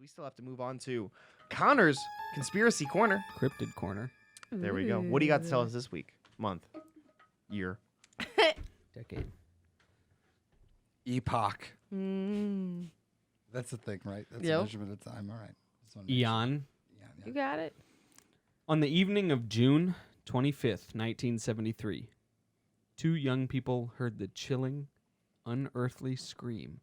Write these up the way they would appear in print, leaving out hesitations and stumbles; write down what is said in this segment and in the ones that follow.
we still have to move on to Connor's Conspiracy Corner. Cryptid Corner. There we go. What do you got to tell us this week, month, year? Decade. Epoch. Mm. That's the thing, right? That's Yep. a measurement of time. All right. Just wanna make sure. Eon. Yeah. You got it. On the evening of June 25th, 1973, two young people heard the chilling, unearthly scream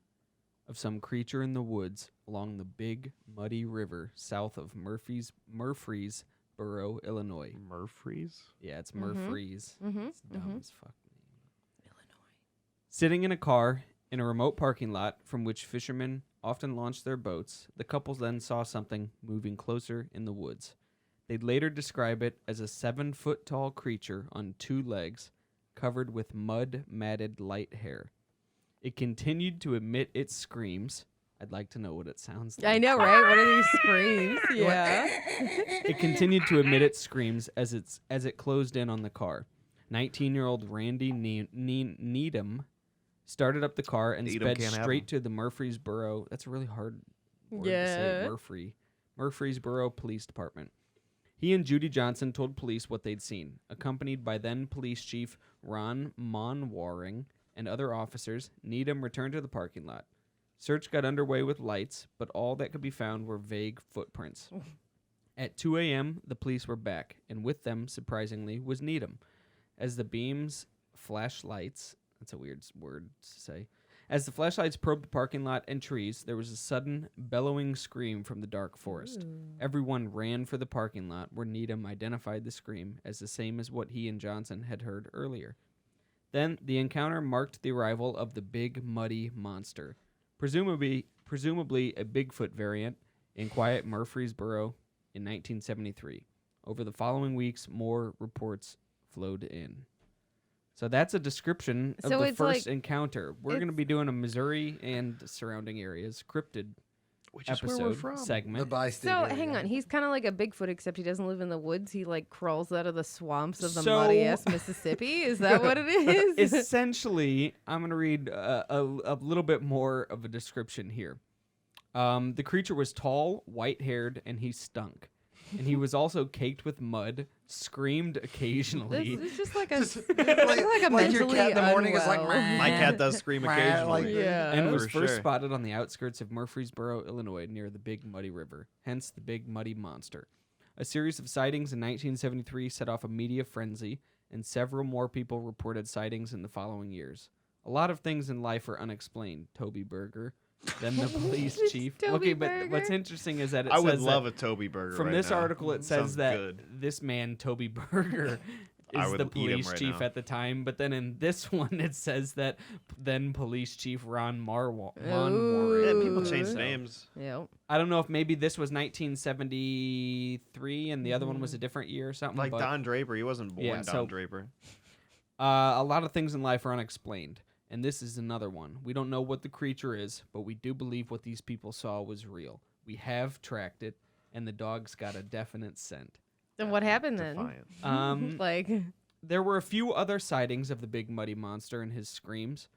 of some creature in the woods along the big, muddy river south of Murfreesboro, Illinois. Murphy's? Yeah, it's Murfrees. Mm-hmm. It's dumb as fuck. Sitting in a car in a remote parking lot from which fishermen often launched their boats, the couple then saw something moving closer in the woods. They'd later describe it as a 7-foot-tall creature on 2 legs, covered with mud-matted light hair. It continued to emit its screams. I'd like to know what it sounds like. I know, right? What are these screams? Yeah. It continued to emit its screams as it closed in on the car. 19-year-old Randy Needham started up the car and Needham sped can't have straight to the Murfreesboro. That's a really hard word to Yeah. say. Murfreesboro Police Department. He and Judy Johnson told police what they'd seen. Accompanied by then Police Chief Ron Monwaring and other officers, Needham returned to the parking lot. Search got underway with lights, but all that could be found were vague footprints. At 2 a.m., the police were back, and with them, surprisingly, was Needham. As the beams, flashlights, that's a weird word to say. As the flashlights probed the parking lot and trees, there was a sudden, bellowing scream from the dark forest. Everyone ran for the parking lot, where Needham identified the scream as the same as what he and Johnson had heard earlier. Then, the encounter marked the arrival of the big, muddy monster, presumably a Bigfoot variant, in quiet Murfreesboro in 1973. Over the following weeks, more reports flowed in. So that's a description of So the it's first like- encounter. We're going to be doing a Missouri and surrounding areas cryptid Which is where episode we're from. The segment. bystander. So hang on, he's kind of like a Bigfoot, except he doesn't live in the woods. He like crawls out of the swamps of the So- muddy ass Mississippi. Is that what it is? Essentially, I'm going to read a little bit more of a description here. The creature was tall, white-haired, and he stunk. And he was also caked with mud, screamed occasionally. It's just like a, Just like a like your mentally cat in the morning is like, unwell. "Meh." My cat does scream Like- occasionally. Yeah. And was For first sure. spotted on the outskirts of Murfreesboro, Illinois, near the Big Muddy River, hence the Big Muddy Monster. A series of sightings in 1973 set off a media frenzy, and several more people reported sightings in the following years. A lot of things in life are unexplained, Toby Berger. Then the police chief. Toby Okay, but Berger? what's interesting is that it I says would love that a Toby burger from right this now. article it Sounds says that good. this man, Toby Berger, I is would the eat him police right chief now. at the time, but then in this one it says that then police chief Ron Monwaring. Yeah, people Ooh. change So, names. Yep. I don't know if maybe this was 1973 and the other one was a different year or something. Like but, Don Draper. He wasn't born Yeah, Don so- Draper. a lot of things in life are unexplained, and this is another one. We don't know what the creature is, but we do believe what these people saw was real. We have tracked it, and the dog's got a definite scent. Then what happened then? Defiant. Like, There were a few other sightings of the big muddy monster and his screams.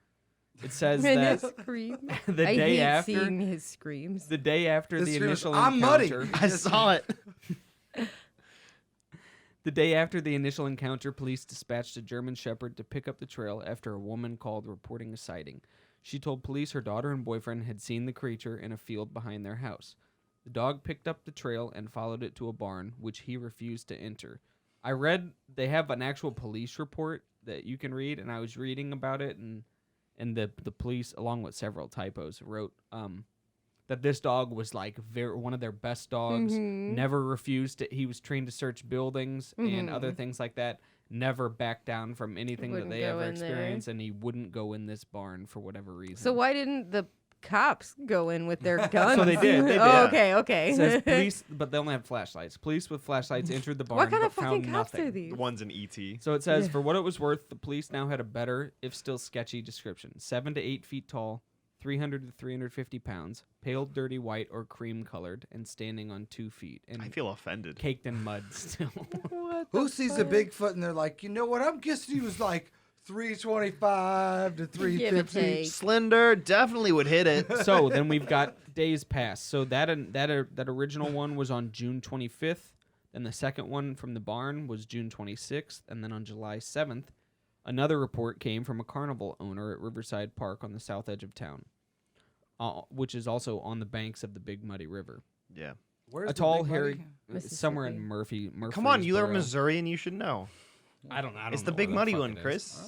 It says and that his scream. the I day hate after seeing his screams. the day after His the scream is, initial "I'm muddy." encounter, I saw it. the day after the initial encounter, police dispatched a German Shepherd to pick up the trail after a woman called reporting a sighting. She told police her daughter and boyfriend had seen the creature in a field behind their house. The dog picked up the trail and followed it to a barn, which he refused to enter. I read they have an actual police report that you can read, and I was reading about it, and the police, along with several typos, wrote that this dog was like one of their best dogs. Mhm. Never refused to. He was trained to search buildings and other Mhm. things like that. Never backed down from anything that Wouldn't they go ever in there. experienced, and he wouldn't go in this barn for whatever reason. So why didn't the cops go in with their guns? So they did, they Oh, did. okay. It says police, but they only have flashlights. Police with flashlights entered the barn, What kind but of fucking found cops nothing. are these? The one's in E.T. So it says, Yeah. for what it was worth, the police now had a better, if still sketchy, description. 7 to 8 feet tall, 300 to 350 pounds, pale dirty white or cream colored, and standing on 2 feet, and I feel offended. caked in mud still. What Who the sees a fuck? Bigfoot and they're like, you know what? I'm guessing he was like 325 to 350. take. Slender definitely would hit it. So then we've got days past. So that original one was on June 25th. Then the second one from the barn was June 26th. And then on July 7th, another report came from a carnival owner at Riverside Park on the south edge of town, which is also on the banks of the Big Muddy River. Yeah. Where's A the tall, big hairy, buddy? somewhere in Murfreesboro. Come on, you live in Missouri and you should know. I don't know. It's the know Big where Muddy fuck one, it is. Chris. Huh?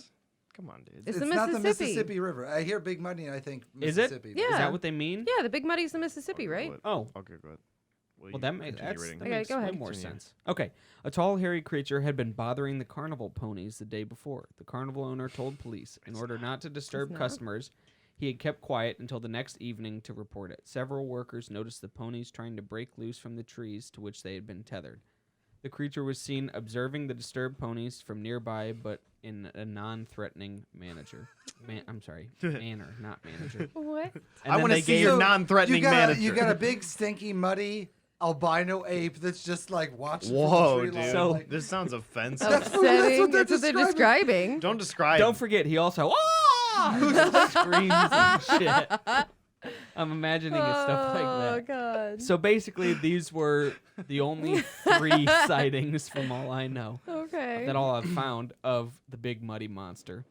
Come on, dude. It's the not the Mississippi. Mississippi River. I hear Big Muddy, and I think Is it? Mississippi. Yeah. Is that what they mean? Yeah, the Big Muddy's the Mississippi, right? Oh. Okay, go ahead. Well, that makes continue that reading. Okay, makes go way ahead. more Continue. sense. Okay, a tall, hairy creature had been bothering the carnival ponies the day before. The carnival owner told police, in order not to disturb not. customers, he had kept quiet until the next evening to report it. Several workers noticed the ponies trying to break loose from the trees to which they had been tethered. The creature was seen observing the disturbed ponies from nearby, but in a non-threatening manner, not manager. What? And I then want to they see gave- your non-threatening manager. You got a big, stinky, muddy albino ape that's just like watching. from the Whoa, tree dude. line, So- like, This sounds offensive. Upsetting. they're That's what they're describing. describing. Don't describe. Don't forget, he also screams and shit. I'm imagining it's stuff like Oh, that. God. So basically, these were the only 3 sightings, from all I know, Okay. that all I've found of the big muddy monster.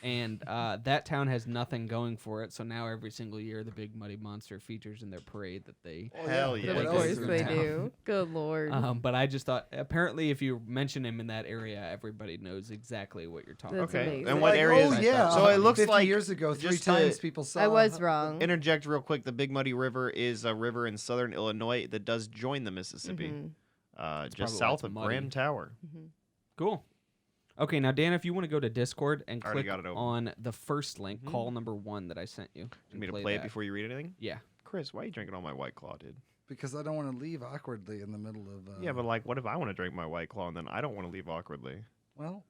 And that town has nothing going for it, so now every single year the big muddy monster features in their parade that they... Hell yeah. Of What else course is in they town? do. Good Lord. But I just thought, apparently if you mention him in that area, everybody knows exactly what you're talking That's about. Okay. amazing. And what like, areas? Oh yeah. So it looks 50 like years ago, 3 just to times people saw. I was wrong. Interject real quick. The Big Muddy River is a river in southern Illinois that does join the Mississippi, Mhm. probably just why south it's of muddy. Grand Tower. Cool. Okay, now Dan, if you want to go to Discord and Already click got it open. on the first link, call number 1 that I sent you. You and want me to play it that. before you read anything? Yeah. Chris, why are you drinking all my White Claw, dude? because I don't want to leave awkwardly in the middle of. Yeah, but like, what if I want to drink my White Claw and then I don't want to leave awkwardly? Well,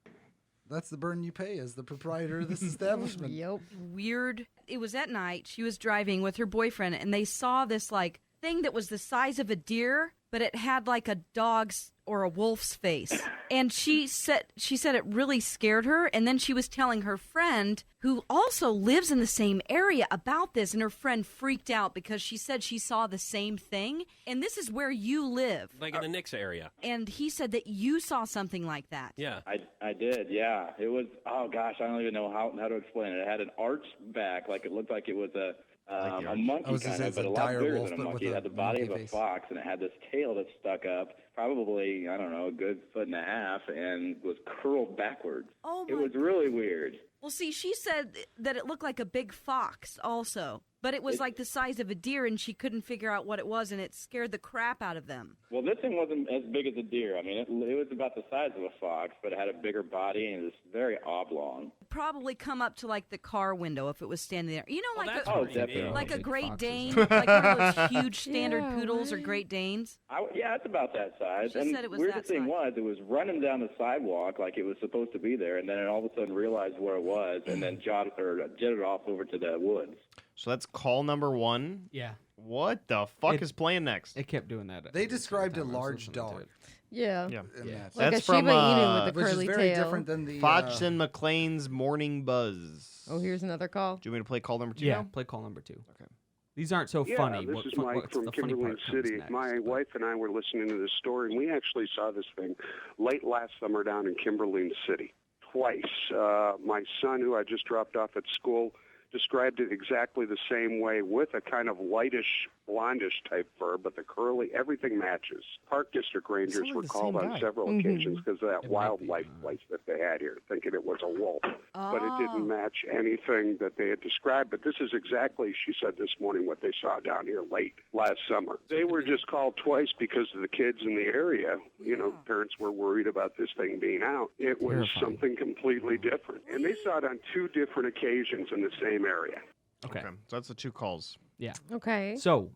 that's the burden you pay as the proprietor of this establishment. Yep. Weird. It was at night. She was driving with her boyfriend, and they saw this like thing that was the size of a deer, but it had like a dog's or a wolf's face. And she said it really scared her. And then she was telling her friend, who also lives in the same area, about this, and her friend freaked out because she said she saw the same thing. And this is where you live. Like in the Nixa area. And he said that you saw something like that. Yeah. I did, yeah. It was, oh gosh, I don't even know how to explain it. It had an arched back, like it looked like it was a the arch. monkey I was kind gonna of, say but a it's a lot dire bigger wolf, than a but with monkey. It a had the body of monkey a face. fox, and it had this tail that stuck up, probably, I don't know, a good 1.5 feet, and was curled backwards. Oh, It my was really weird. Well, see, she said that it looked like a big fox also, but it was like the size of a deer, and she couldn't figure out what it was, and it scared the crap out of them. Well, this thing wasn't as big as a deer. I mean, it was about the size of a fox, but it had a bigger body and it was very oblong. Probably come up to like the car window if it was standing there. You know, Well, like that's a, Oh, pretty definitely. neat. like a Big Great foxes. Dane, like one of those huge standard Yeah, poodles or right. Great Danes. Yeah, it's about that size. She and said it was weirdest that thing size. was, it was running down the sidewalk like it was supposed to be there, and then it all of a sudden realized where it was, and then jetted off over to the woods. So that's call number 1. Yeah. What the fuck It- is playing next? It kept doing that. They at the same described a time I was large listening to dog. it. Yeah. Yeah. in Yeah. that. Like That's a Shiba from, Inu with the Which is curly very tail. different than the. Foch and McLean's Morning Buzz. Oh, here's another call. Do you want me to play call number 2 Yeah, now? play call number 2. Okay. These aren't so Yeah, funny. this What is fun- Mike what's from the funny Kimberly part comes City. next, My but- wife and I were listening to this story, and we actually saw this thing late last summer down in Kimberly City twice. My son, who I just dropped off at school, described it exactly the same way with a kind of whitish, blondish type fur, but the curly, everything matches. Park District Rangers Sounds like were the called same on guy. several Mhm. occasions because of that It might be, wildlife place that they had here, thinking it was a wolf. But it Oh. didn't match anything that they had described. But this is exactly, she said this morning, what they saw down here late last summer. They were just called twice because of the kids in the area. You know, parents were worried about this thing being out. It was Terrifying. something completely different. And they saw it on 2 different occasions in the same area. Okay. So that's the 2 calls. Yeah. Okay. So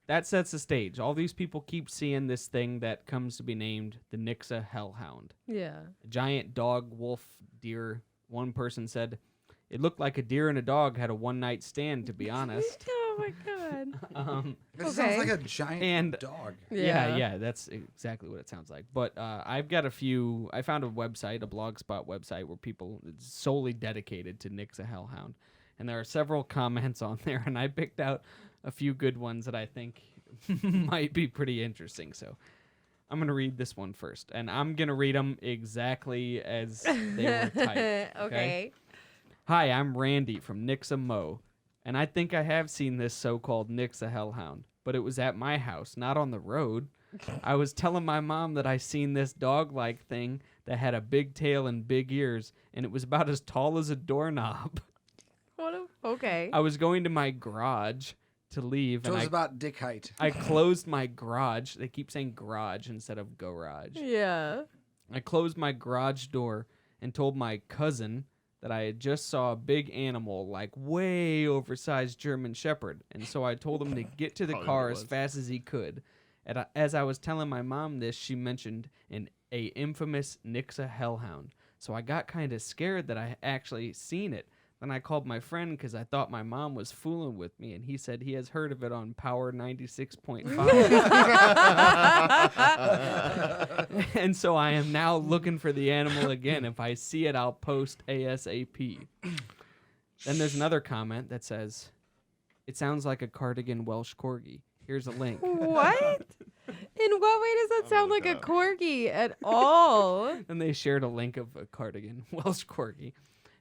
that sets the stage. All these people keep seeing this thing that comes to be named the Nixa Hellhound. Yeah. A giant dog, wolf, deer. One person said, it looked like a deer and a dog had a one-night stand, to be honest. Oh my god. It Okay. sounds like a giant And- dog. Yeah, that's exactly what it sounds like. But I've got a few. I found a website, a blogspot website, where people it's solely dedicated to Nixa Hellhound, and there are several comments on there, and I picked out a few good ones that I think might be pretty interesting. So I'm gonna read this one first, and I'm gonna read them exactly as they were typed. Okay. Hi, I'm Randy from Nixa Mo, and I think I have seen this so-called Nixa Hellhound, but it was at my house, not on the road. I was telling my mom that I seen this dog-like thing that had a big tail and big ears, and it was about as tall as a doorknob. Okay. I was going to my garage to leave, So and it's about dick height. I closed my garage. They keep saying garage instead of garage. Yeah. I closed my garage door and told my cousin that I had just saw a big animal, like way oversized German Shepherd, and so I told him to get to the Probably car what it as was. fast as he could. And as I was telling my mom this, she mentioned a infamous Nixa Hellhound, so I got kind of scared that I actually seen it. Then I called my friend because I thought my mom was fooling with me, and he said he has heard of it on Power 96.5. And so I am now looking for the animal again. If I see it, I'll post ASAP. Then there's another comment that says, it sounds like a cardigan Welsh Corgi. Here's a link. What? In what way does that sound look like it a up. corgi at all? And they shared a link of a cardigan Welsh Corgi.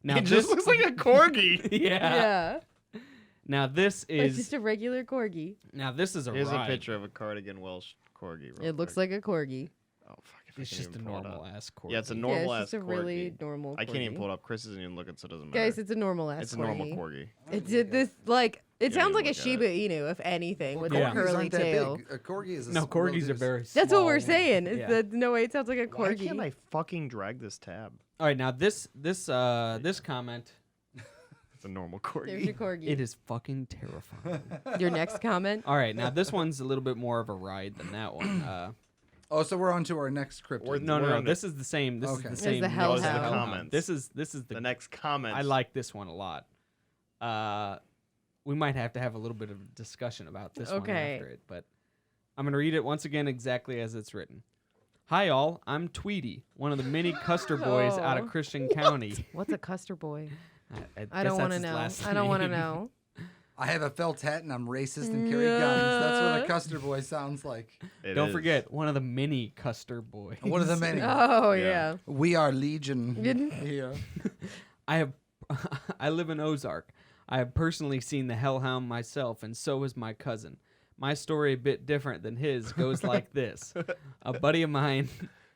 Now It just looks like a corgi. yeah. Yeah. Now this It's is just a regular corgi. now this is a Here's ride. a picture of a cardigan Welsh corgi. real It looks quick. like a corgi. Oh fuck! If I It's can just a even pull it normal up. ass corgi. Yeah, it's a Yeah, normal it's ass just a corgi. really normal corgi. I can't even pull it up. Chris isn't even looking, so it doesn't matter. Guys, it's a normal ass It's a corgi. normal corgi. It did this like it Yeah, sounds you like a look at Shiba Inu, if anything, with Yeah. a Corgis curly aren't that tail. big. A corgi is a No, corgis little are very That's what we're small. saying. It's Yeah. that no way it sounds like a Why corgi. can't I fucking drag this tab? All right, now this comment, It's a normal There's your corgi. corgi. it is fucking terrifying. Your next comment. All right, now this one's a little bit more of a ride than that one. Oh, so we're on to our next cryptid. Or No, We're no, on this is the same. This Okay. is the This is same. the Nixa Hellhound. Those are the Hellhound. comments. This is The the. next comment. I like this one a lot. We might have to have a little bit of a discussion about this one Okay. after it, but I'm gonna read it once again exactly as it's written. Hi all, I'm Tweety, one of the many Custer boys out of Oh. Christian County. What's a Custer boy? I I guess don't want that's to his know. last I don't want to name. know. I have a felt hat and I'm racist and carry guns. That's what Yeah. a Custer boy sounds like. It Don't is. forget, one of the many Custer boys. One of the many. Oh Yeah. yeah. We are legion Didn't- here. I live in Ozark. I have personally seen the Hellhound myself, and so has my cousin. My story, a bit different than his, goes like this. A buddy of mine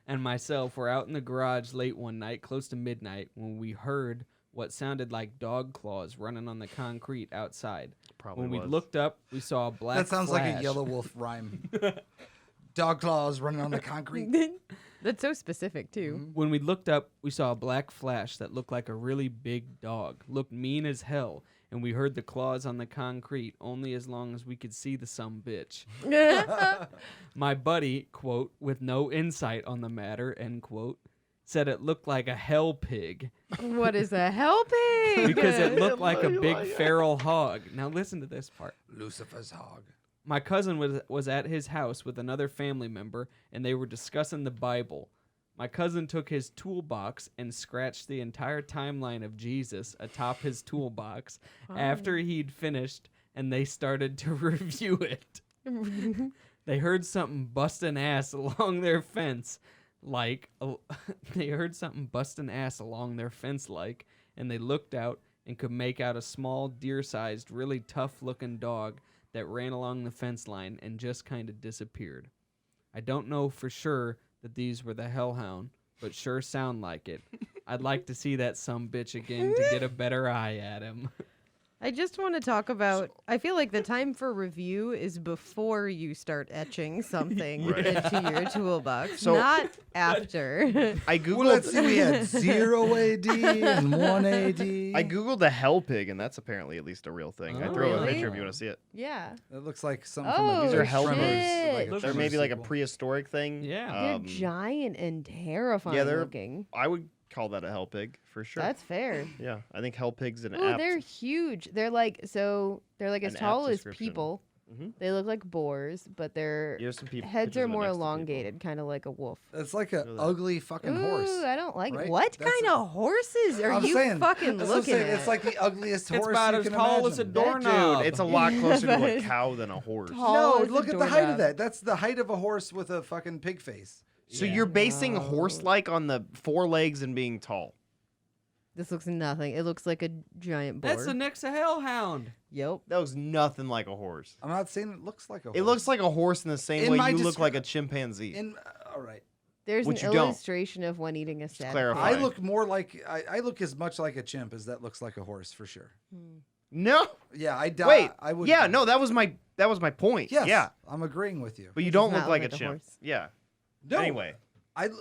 and myself were out in the garage late one night, close to midnight, when we heard what sounded like dog claws running on the concrete outside. Probably When we was. looked up, we saw a black That sounds like flash. a Yellow Wolf rhyme. Dog claws running on the concrete. That's so specific too. When we looked up, we saw a black flash that looked like a really big dog. Looked mean as hell, and we heard the claws on the concrete only as long as we could see the sumbitch. My buddy, quote, with no insight on the matter, end quote, said it looked like a hell pig What is a hell pig? because it looked like a big feral hog. Now listen to this part. Lucifer's hog. My cousin was at his house with another family member, and they were discussing the Bible. My cousin took his toolbox and scratched the entire timeline of Jesus atop his toolbox after he'd finished, and they started to review it. They heard something busting ass along their fence, they heard something busting ass along their fence, and they looked out and could make out a small, deer-sized, really tough-looking dog that ran along the fence line and just kind of disappeared. I don't know for sure that these were the Hellhound, but sure sound like it. I'd like to see that sumbitch again to get a better eye at him. I just want to talk about. I feel like the time for review is before you start etching something Right. into your toolbox, So- not after. I googled. Well, let's see. We had 0 AD and 1 AD. I googled the hell pig, and that's apparently at least a real thing. I Oh, throw a really? picture if you want to see it. Yeah. It looks like something Oh, from a These are Tremors, hell like shit. a Look, They're Tremors maybe like a sequel. prehistoric thing. Yeah. They're giant and terrifying they're- looking. I would call that a hell pig for sure. That's fair. Yeah, I think hell pig's an Oh, apt. they're huge. They're like as An tall apt as description. people. Mhm. They look like boars, but their Here's some people. heads pictures are of it more next to people. elongated, kind of like a wolf. It's like an Look at that. ugly fucking horse. Ooh, I don't like right? it. What That's kind of horses are I'm you saying, fucking that's what I'm looking saying. at? It's like the ugliest It's horse about you as can tall as a imagine. doorknob. Dude, it's a lot closer to a But- cow than a horse. Tall No, as a look at the height of doorknob. that. That's the height of a horse with a fucking pig face. So Yeah. you're basing No. horse-like on the four legs and being tall. This looks nothing. It looks like a giant boar. That's a Nixa Hellhound. Yep. That looks nothing like a horse. I'm not saying it looks like a horse. It looks like a horse in the same In way my you look like a descri- chimpanzee. all right. There's Which an you don't. illustration of one eating a sad clarify. I Fine. look more like I look as much like a chimp as that looks like a horse for sure. No. Yeah, I die. Wait. I would. Yeah, no, that was my point. Yes. Yeah. I'm agreeing with you. But you It does don't not look like a look like a chimp. horse. Yeah. No, Anyway,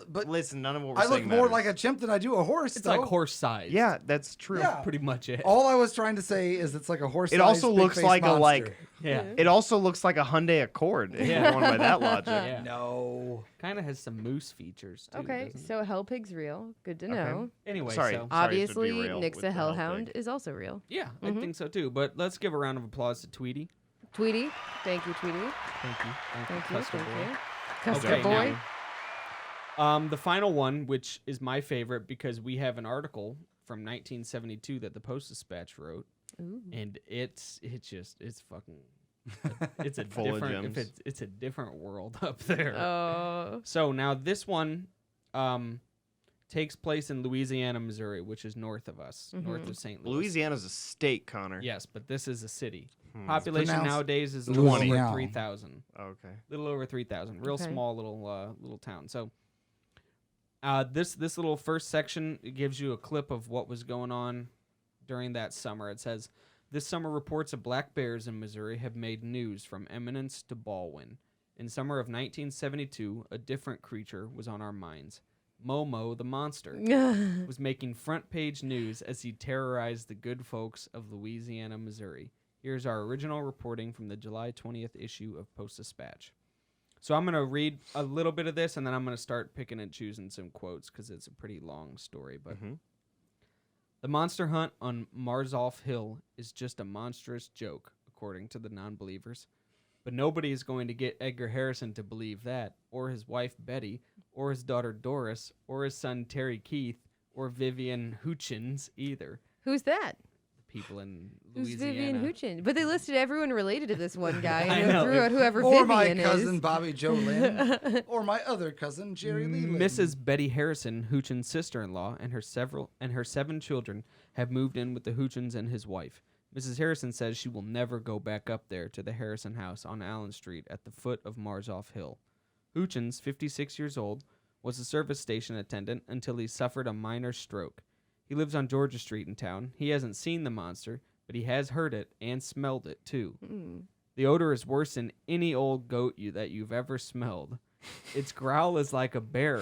but listen, none of what we're I look saying more matters. like a chimp than I do a horse. It's though. like horse size. Yeah, that's true. Yeah. Pretty much it. All I was trying to say is it's like a horse. It also looks like a like Yeah. it also looks like a Hyundai Accord if Yeah. you're going by that logic. Yeah. No. Kind of has some moose features too. Okay, doesn't it? so hell pig's real. Good to Okay. know. Anyway, Sorry. so Obviously, to derail with Nixa the hell Hellhound pig. is also real. yeah, I think so too. But let's give a round of applause to Tweety. Tweety, thank you, Tweety. Thank you. Thank you, Custer thank boy. you. Custer Okay, boy. now, the final one, which is my favorite because we have an article from 1972 that the Post-Dispatch wrote, Ooh. and it's fucking it's a Full of different gems. it's a different world up there. Oh. So now this one takes place in Louisiana, Missouri, which is north of us, north of St. Louis. Louisiana's a state, Connor. Yes, but this is a city. Hmm. Population Pronounced nowadays is a little over Louisiana. 3,000. Okay. Little over 3,000. Real Okay. small little town. So this little first section gives you a clip of what was going on during that summer. It says, "This summer reports of black bears in Missouri have made news from Eminence to Baldwin. In summer of 1972, a different creature was on our minds. MoMo the monster was making front page news as he terrorized the good folks of Louisiana, Missouri. Here's our original reporting from the July 20th issue of Post-Dispatch." So I'm going to read a little bit of this, and then I'm going to start picking and choosing some quotes because it's a pretty long story. But the monster hunt on Marzoff Hill is just a monstrous joke, according to the non-believers. But nobody is going to get Edgar Harrison to believe that, or his wife Betty, or his daughter Doris, or his son Terry Keith, or Vivian Hutchins either. Who's that? People in Who's Louisiana. Vivian Houchin? But they listed everyone related to this one guy. I and know. threw out whoever Or Vivian my is. cousin Bobby Joe Lynn, or my other cousin Jerry Lee Lynn. Mrs. Betty Harrison, Houchin's sister-in-law, and her 7 children have moved in with the Houchins and his wife. Mrs. Harrison says she will never go back up there to the Harrison house on Allen Street at the foot of Marzoff Hill. Houchins, 56 years old, was a service station attendant until he suffered a minor stroke. He lives on Georgia Street in town. He hasn't seen the monster, but he has heard it and smelled it too. The odor is worse than any old goat that you've ever smelled. Its growl is like a bear,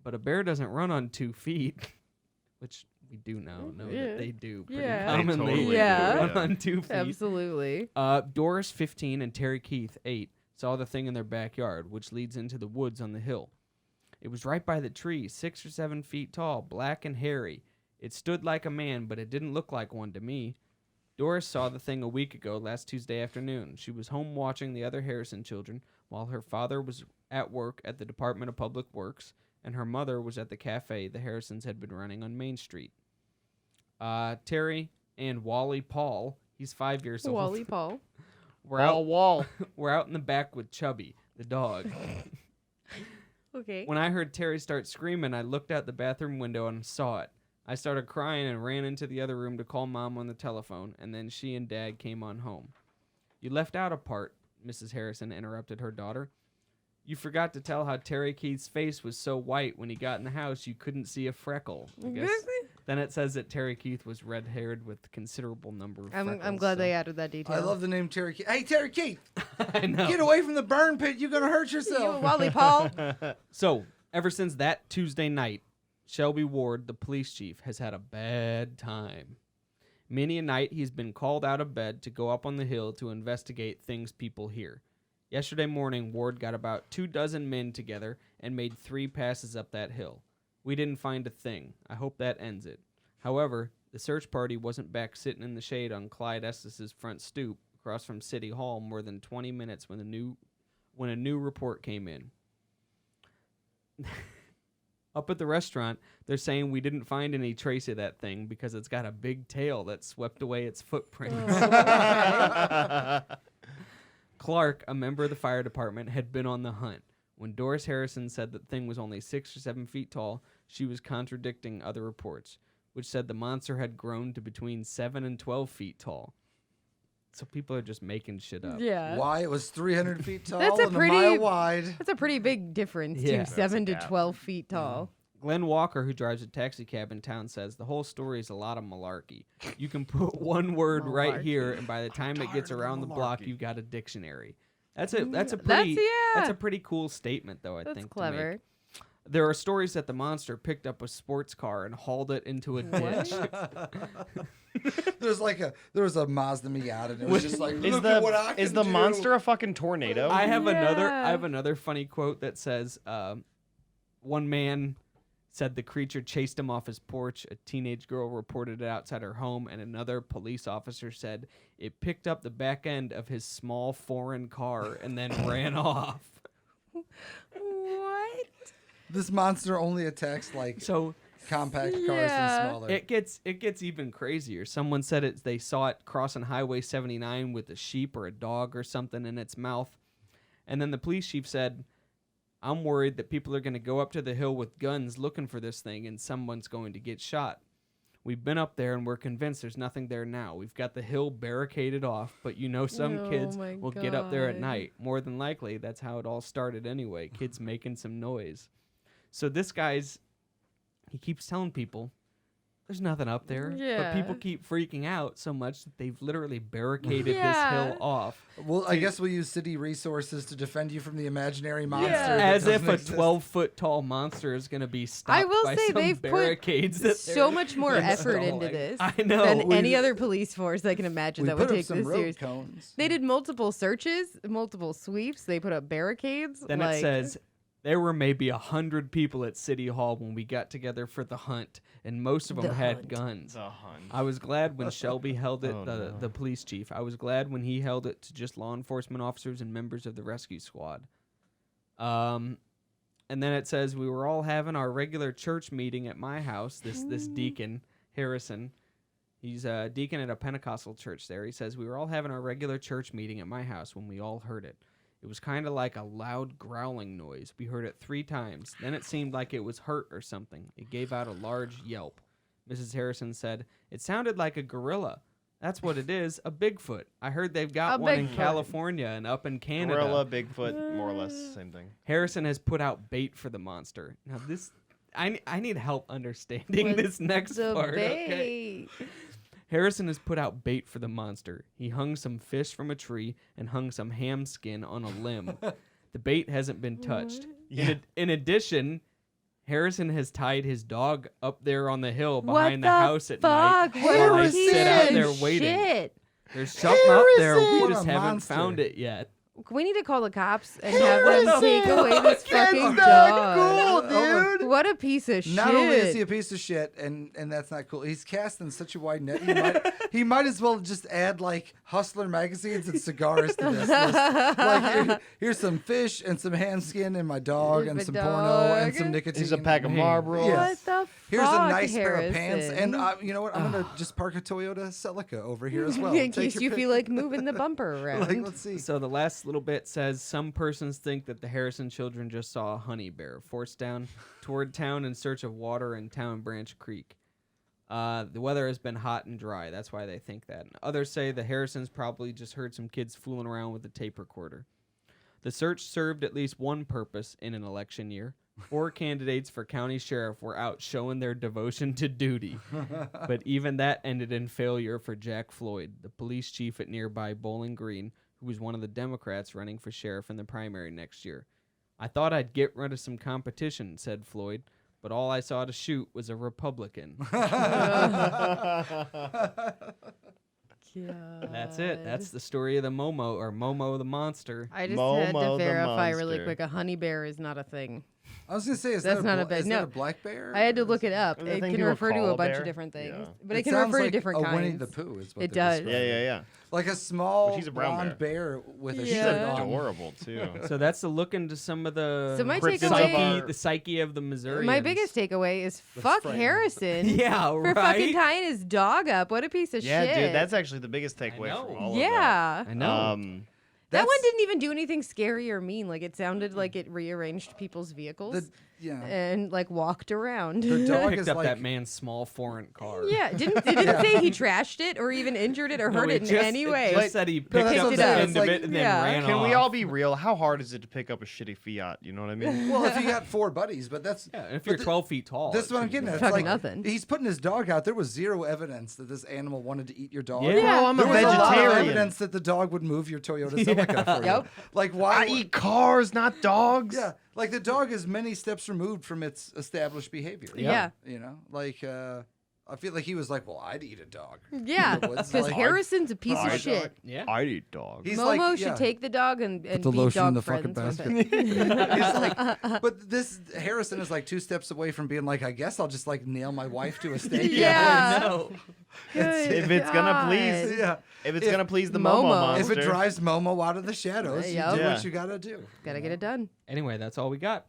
but a bear doesn't run on 2 feet, which we do know Yeah. that they do pretty Yeah. They commonly totally do, Yeah. run yeah. on 2 feet. Absolutely. Doris, 15, and Terry Keith, 8, saw the thing in their backyard, which leads into the woods on the hill. It was right by the tree, 6 or 7 feet tall, black and hairy. It stood like a man, but it didn't look like one to me. Doris saw the thing a week ago, last Tuesday afternoon. She was home watching the other Harrison children while her father was at work at the Department of Public Works, and her mother was at the cafe the Harrisons had been running on Main Street. Terry and Wally Paul, he's 5 years old. Wally Paul. We're out, wall. we're out in the back with Chubby, the dog. Okay. When I heard Terry start screaming, I looked out the bathroom window and saw it. I started crying and ran into the other room to call Mom on the telephone, and then she and Dad came on home. You left out a part, Mrs. Harrison interrupted her daughter. You forgot to tell how Terry Keith's face was so white when he got in the house you couldn't see a freckle. I guess. Then it says that Terry Keith was red-haired with a considerable number of freckles. I'm glad they added that detail. I love the name Terry Keith. Hey, Terry Keith, I know. get away from the burn pit. You're going to hurt you, yourself. Wally Paul. So, ever since that Tuesday night, Shelby Ward, the police chief, has had a bad time. Many a night he's been called out of bed to go up on the hill to investigate things people hear. Yesterday morning, Ward got about 24 men together and made 3 passes up that hill. We didn't find a thing. I hope that ends it. However, the search party wasn't back sitting in the shade on Clyde Estes' front stoop across from City Hall more than 20 minutes when a new report came in. Up at the restaurant, they're saying we didn't find any trace of that thing because it's got a big tail that swept away its footprints. Clark, a member of the fire department, had been on the hunt. When Doris Harrison said the thing was only 6 or 7 feet tall, she was contradicting other reports, which said the monster had grown to between 7 and 12 feet tall. So people are just making shit up. Yeah. Why it was 300 feet tall That's a and pretty- a mile wide. That's a pretty big difference, Yeah. too. That's 7 to gap. 12 feet tall. Glenn Walker, who drives a taxi cab in town, says the whole story is a lot of malarkey. You can put one word right here, and by the time it gets around the block, you've got a dictionary. That's a pretty cool statement, though. I That's think clever. To make. There are stories that the monster picked up a sports car and hauled it into a ditch. There was a Mazda Miata, and it was just like, Is look at what I the can do. monster a fucking tornado? I have Yeah. another funny quote that says, one man said the creature chased him off his porch. A teenage girl reported it outside her home, and another police officer said it picked up the back end of his small foreign car and then ran off. What? This monster only attacks like So compact cars Yeah. and smaller. it gets even crazier. Someone said they saw it crossing Highway 79 with a sheep or a dog or something in its mouth. And then the police chief said, I'm worried that people are going to go up to the hill with guns looking for this thing and someone's going to get shot. We've been up there and we're convinced there's nothing there now. We've got the hill barricaded off, but some Oh kids my will get up there at God. night. More than likely, that's how it all started anyway. Kids making some noise. So this he keeps telling people there's nothing up there. But people Yeah. keep freaking out so much that they've literally barricaded this Yeah. hill off. Well, I guess we'll use city resources to defend you from the imaginary monster. Yeah. that As if doesn't a exist. 12-foot tall monster is going to be stopped I will by say some they've put barricades that so they're much more effort into installing. this I know. than any other police force I can imagine We that put would up take some this road serious. cones. They did multiple searches, multiple sweeps. They put up barricades. Then it says, there were maybe 100 people at City Hall when we got together for the hunt, and most of them The had hunt. guns. The hunt. I was glad when Shelby held it, Oh, no. the police chief. I was glad when he held it to just law enforcement officers and members of the rescue squad. And then it says, we were all having our regular church meeting at my house. This deacon, Harrison, he's a deacon at a Pentecostal church there. He says, we were all having our regular church meeting at my house when we all heard it. It was kind of like a loud growling noise. We heard it 3 times. Then it seemed like it was hurt or something. It gave out a large yelp. Mrs. Harrison said, it sounded like a gorilla. That's what it is, a Bigfoot. I heard they've got A one in Bigfoot. California and up in Canada. Gorilla, Bigfoot, more or less same thing. Harrison has put out bait for the monster. Now this, I need help understanding this next the part. Okay? bait. Harrison has put out bait for the monster. He hung some fish from a tree and hung some ham skin on a limb. The bait hasn't been touched. In addition, Harrison has tied his dog up there on the hill behind What the house at night fuck? while I What a sit out piece there of waiting. shit. There's something up there. We Harrison! just What a haven't monster. found it yet. We need to call the cops and have them take away this fucking not dog. cool, dude. What a piece of shit. Not only is he a piece of shit, and that's not cool. He's casting such a wide net. He might as well just add like Hustler magazines and cigars to this list. Like here's some fish and some ham skin and my dog Here's and my some porno and dog. some nicotine. Here's a pack of Man. Marlboros. Yeah. What the fuck, Here's a nice pair of pants, Harrison? and you know what? I'm gonna just park a Toyota Celica over here as well. in Take case your you pick. feel like moving the bumper around. Like, let's see. So the last little bit says some persons think that the Harrison children just saw a honey bear forced down toward town in search of water in Town Branch Creek. The weather has been hot and dry. That's why they think that. And others say the Harrisons probably just heard some kids fooling around with a tape recorder. The search served at least one purpose in an election year. 4 candidates for county sheriff were out showing their devotion to duty. But even that ended in failure for Jack Floyd, the police chief at nearby Bowling Green, who was one of the Democrats running for sheriff in the primary next year. I thought I'd get rid of some competition, said Floyd, but all I saw to shoot was a Republican. That's it. That's the story of the MoMo, or MoMo the monster. I just had to Momo the verify really monster. quick. A honey bear is not a thing. I was gonna say, is That's that not a, a bad- is no. that a black bear? I had to look it up. The It thing can people refer to call a a bunch bear? of different things, Yeah. but it can sounds refer like to different a kinds. Winnie the Pooh is what It they're does. describing. Yeah. Like a small she's a brown blonde bear with a Yeah. shirt on. Adorable too. So that's a look into some of the So my Cryptids takeaway, the psyche of the Missouri. my biggest takeaway is fuck frightening. Harrison. Yeah, For right. fucking tying his dog up. What a piece of Yeah, shit. dude, that's actually the biggest takeaway know. from all yeah. I of know. that. That one That's- didn't even do anything scary or mean. Like it sounded like it rearranged people's vehicles Yeah. and like walked around. The dog Picked is up like that man's small foreign car. Yeah, it didn't say he trashed it or even injured it or No, hurt it in just, any way. It just said he picked that's up what the I'm saying. end It's of like- it and then yeah. ran Can off. we all be real? How hard is it to pick up a shitty Fiat? You know what I mean? well, if you got 4 buddies, but that's Yeah, and if you're 12 feet tall. That's it what I'm shouldn't getting be at. It's that Fucking like nothing. he's putting his dog out. There was zero evidence that this animal wanted to eat your dog. Yeah. Yeah. Bro, I'm a There was a lot of vegetarian. evidence that the dog would move your Toyota Celica for you. Yep. Like why? I eat cars, not dogs. Yeah, like the dog is many steps removed from its established behavior. Yeah. You know, like I feel like he was like, well, I'd eat a dog. Yeah, In the woods, because like- Harrison's a piece I'd- of shit. Yeah. I'd eat dogs. He's Momo like, should yeah. take the dog and the be lotion in dog the fucking friends with basket. it. He's like, but this Harrison is like 2 steps away from being like, I guess I'll just like nail my wife to a stake. Yeah. No. Good If it's gonna please- God. Yeah. If it's If- gonna please the Momo. Momo If monster, it drives Momo out of the shadows, you Yep. do Yeah. what you gotta do. Gotta get it done. Anyway, that's all we got.